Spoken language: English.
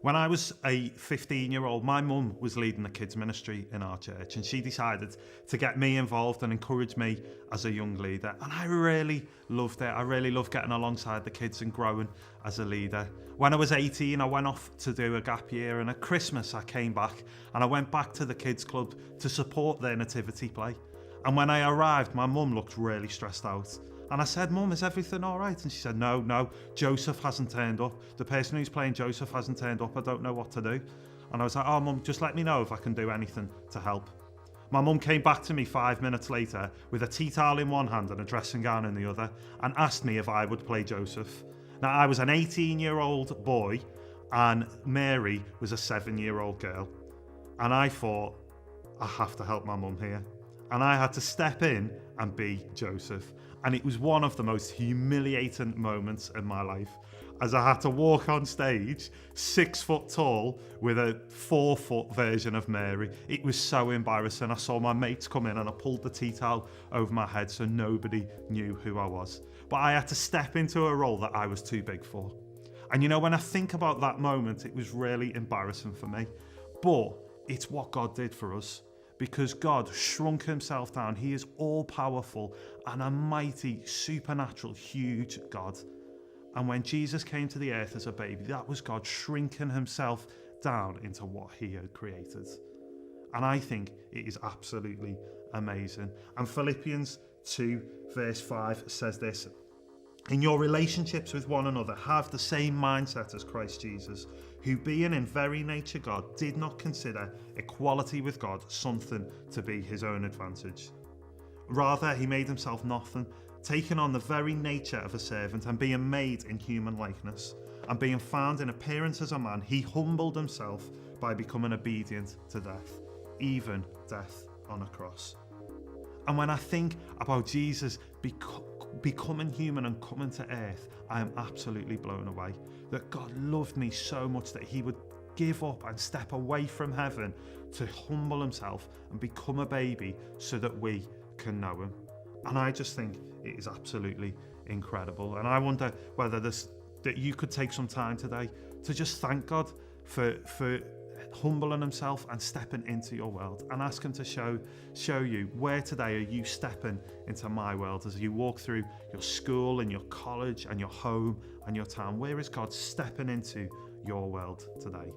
When I was a 15-year-old, my mum was leading the kids ministry in our church, and she decided to get me involved and encourage me as a young leader. And I really loved it. I really loved getting alongside the kids and growing as a leader. When I was 18, I went off to do a gap year, and at Christmas I came back and I went back to the kids club to support their nativity play. And when I arrived, my mum looked really stressed out. And I said, "Mum, is everything all right?" And she said, no, Joseph hasn't turned up. The person who's playing Joseph hasn't turned up. I don't know what to do. And I was like, "Oh, Mum, just let me know if I can do anything to help." My mum came back to me 5 minutes later with a tea towel in one hand and a dressing gown in the other and asked me if I would play Joseph. Now, I was an 18-year-old boy and Mary was a 7-year-old girl. And I thought, I have to help my mum here. And I had to step in and be Joseph. And it was one of the most humiliating moments in my life, as I had to walk on stage 6 foot tall with a 4-foot version of Mary. It was so embarrassing. I saw my mates come in and I pulled the tea towel over my head so nobody knew who I was. But I had to step into a role that I was too big for. And you know, when I think about that moment, it was really embarrassing for me. But it's what God did for us. Because God shrunk himself down. He is all powerful and a mighty, supernatural, huge God. And when Jesus came to the earth as a baby, that was God shrinking himself down into what he had created. And I think it is absolutely amazing. And Philippians 2 verse 5 says this: "In your relationships with one another, have the same mindset as Christ Jesus, who being in very nature God, did not consider equality with God something to be his own advantage. Rather, he made himself nothing, taking on the very nature of a servant and being made in human likeness. And being found in appearance as a man, he humbled himself by becoming obedient to death, even death on a cross." And when I think about Jesus becoming human and coming to earth, I am absolutely blown away. That God loved me so much that he would give up and step away from heaven to humble himself and become a baby so that we can know him. And I just think it is absolutely incredible. And I wonder whether that you could take some time today to just thank God for humbling himself and stepping into your world, and ask him to show you where today are you stepping into my world as you walk through your school and your college and your home and your town. Where is God stepping into your world today?